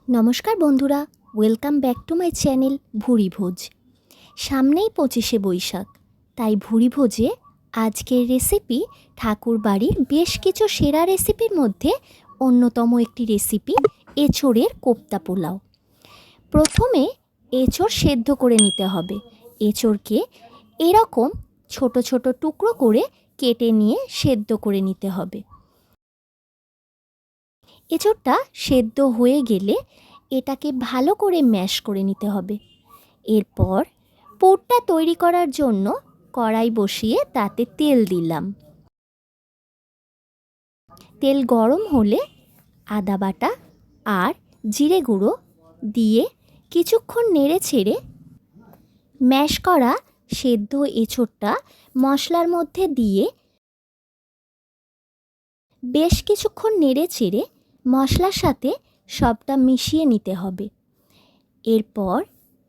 নমস্কার বন্ধুরা, welcome back to my channel ভুরি ভোজ। সামনেই 25শে বৈশাখ, তাই ভুরি ভোজে আজকের রেসিপি ঠাকুর বাড়ির বেশ কিছু সেরা রেসিপির মধ্যে অন্যতম একটি রেসিপি এঁচোড়ের কোপ্তা পোলাও। প্রথমে এঁচোড় সেদ্ধ করে নিতে হবে। এঁচোড়কে এরকম ছোট ছোট টুকরো করে কেটে নিয়ে সেদ্ধ করে নিতে হবে। এঁচোড়টা সেদ্ধ হয়ে গেলে এটাকে ভালো করে ম্যাশ করে নিতে হবে। এরপর পুরটা তৈরি করার জন্য কড়াই বসিয়ে তাতে তেল দিলাম। তেল গরম হলে আদা বাটা আর জিরে গুঁড়ো দিয়ে কিছুক্ষণ নেড়ে ছেড়ে ম্যাশ করা সেদ্ধ এঁচোড়টা মশলার মধ্যে দিয়ে বেশ কিছুক্ষণ নেড়ে চেড়ে মশলার সাথে সবটা মিশিয়ে নিতে হবে। এরপর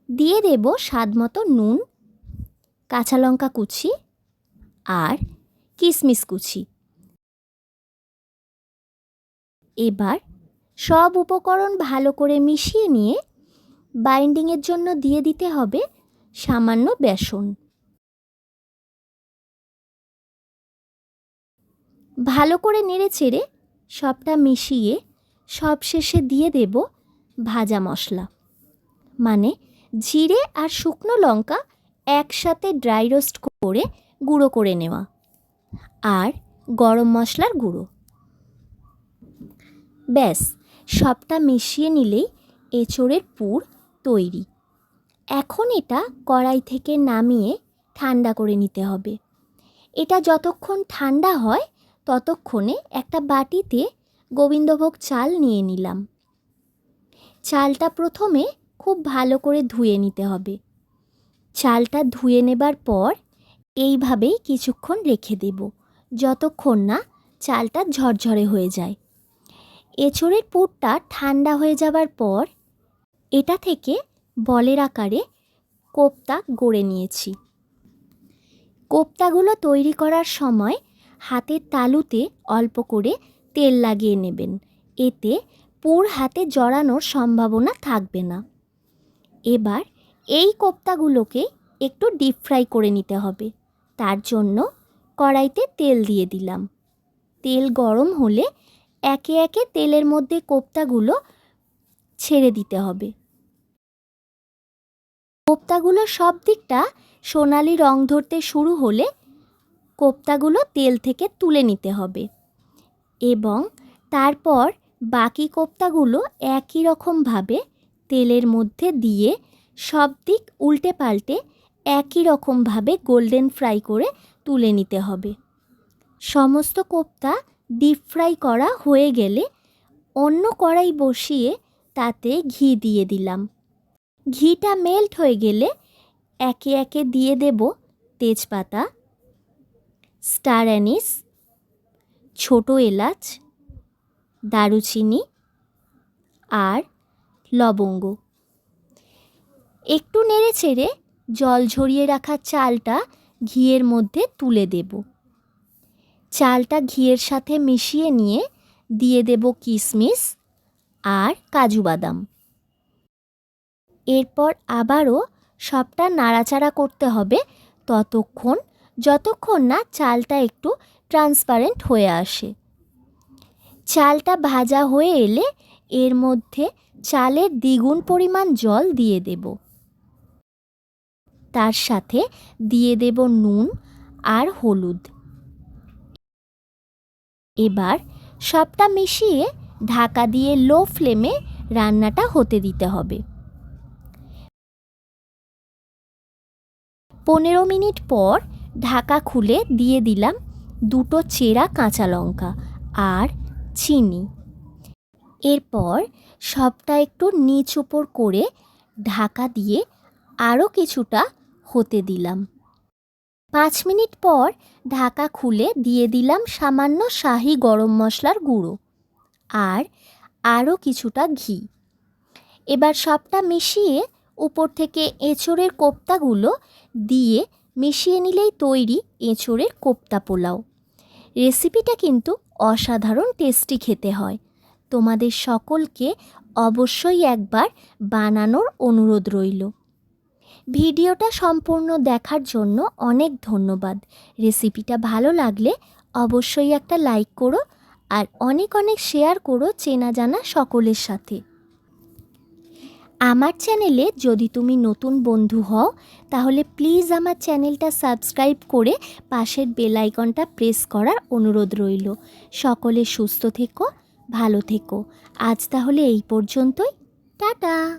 দিয়ে দেব স্বাদমতো নুন, কাঁচা লঙ্কা কুচি আর কিশমিশ কুচি। এবার সব উপকরণ ভালো করে মিশিয়ে নিয়ে বাইন্ডিংয়ের জন্য দিয়ে দিতে হবে সামান্য বেসন। ভালো করে নেড়ে চেড়ে সবটা মিশিয়ে সবশেষে দিয়ে দেব ভাজা মশলা, মানে জিরে আর শুকনো লঙ্কা একসাথে ড্রাই রোস্ট করে গুঁড়ো করে নেওয়া, আর গরম মশলার গুঁড়ো। ব্যাস, সবটা মিশিয়ে নিলেই এঁচোড়ের পুর তৈরি। এখন এটা কড়াই থেকে নামিয়ে ঠান্ডা করে নিতে হবে। এটা যতক্ষণ ঠান্ডা হয় ততক্ষণে একটা বাটিতে গোবিন্দভোগ চাল নিয়ে নিলাম। চালটা প্রথমে খুব ভালো করে ধুয়ে নিতে হবে। চালটা ধুয়ে নেবার পর এইভাবেই কিছুক্ষণ রেখে দেব, যতক্ষণ না চালটা ঝরঝরে হয়ে যায়। এঁচোড়ের পুরটা ঠান্ডা হয়ে যাবার পর এটা থেকে বলের আকারে কোপ্তা গড়ে নিয়েছি। কোপ্তাগুলো তৈরি করার সময় হাতের তালুতে অল্প করে তেল লাগিয়ে নেবেন, এতে পুর হাতে জড়ানোর সম্ভাবনা থাকবে না। এবার এই কোপ্তাগুলোকে একটু ডিপ ফ্রাই করে নিতে হবে। তার জন্য কড়াইতে তেল দিয়ে দিলাম। তেল গরম হলে একে একে তেলের মধ্যে কোপ্তাগুলো ছেড়ে দিতে হবে। কোপ্তাগুলো সব দিকটা সোনালি রং ধরতে শুরু হলে কোপ্তাগুলো তেল থেকে তুলে নিতে হবে এবং তারপর বাকি কোপ্তাগুলো একই রকমভাবে তেলের মধ্যে দিয়ে সব দিক উল্টে পাল্টে একই রকমভাবে গোল্ডেন ফ্রাই করে তুলে নিতে হবে। সমস্ত কোপ্তা ডিপ ফ্রাই করা হয়ে গেলে অন্য কড়াই বসিয়ে তাতে ঘি দিয়ে দিলাম। ঘিটা মেল্ট হয়ে গেলে একে একে দিয়ে দেব তেজপাতা, স্টার অ্যানিস, ছোট এলাচ, দারুচিনি আর লবঙ্গ। একটু নেড়ে চেড়ে জল ঝরিয়ে রাখা চালটা ঘিয়ের মধ্যে তুলে দেব। চালটা ঘিয়ের সাথে মিশিয়ে নিয়ে দিয়ে দেব কিশমিশ আর কাজু বাদাম। এরপর আবারও সবটা নাড়াচাড়া করতে হবে যতক্ষণ না চালটা একটু ট্রান্সপারেন্ট হয়ে আসে। চালটা ভাজা হয়ে এলে এর মধ্যে চালের দ্বিগুণ পরিমাণ জল দিয়ে দেব। তার সাথে দিয়ে দেব নুন আর হলুদ। এবার সবটা মিশিয়ে ঢাকা দিয়ে লো ফ্লেমে রান্নাটা হতে দিতে হবে। 15 মিনিট পর ঢাকা খুলে দিয়ে দিলাম দুটো চেরা কাঁচা লঙ্কা আর চিনি। এরপর সবটা একটু নিচ উপর করে ঢাকা দিয়ে আরও কিছুটা হতে দিলাম। 5 মিনিট পর ঢাকা খুলে দিয়ে দিলাম সামান্য শাহি গরম মশলার গুঁড়ো আর আরও কিছুটা ঘি। এবার সবটা মিশিয়ে উপর থেকে এঁচোড়ের কোপ্তাগুলো দিয়ে মিশিয়ে নিলেই তৈরি এঁচোড়ের কোপ্তা পোলাও। রেসিপিটা কিন্তু অসাধারণ টেস্টি খেতে হয়। তোমাদের সকলকে অবশ্যই একবার বানানোর অনুরোধ রইল। ভিডিওটা সম্পূর্ণ দেখার জন্য অনেক ধন্যবাদ। রেসিপিটা ভালো লাগলে অবশ্যই একটা লাইক করো আর অনেক অনেক শেয়ার করো চেনা জানা সকলের সাথে। আমার চ্যানেলে যদি তুমি নতুন বন্ধু হও তাহলে প্লিজ আমার চ্যানেলটা সাবস্ক্রাইব করে পাশের বেল আইকনটা প্রেস করার অনুরোধ রইল। সকলে সুস্থ থেকো, ভালো থেকো। আজ তাহলে এই পর্যন্তই। টাটা।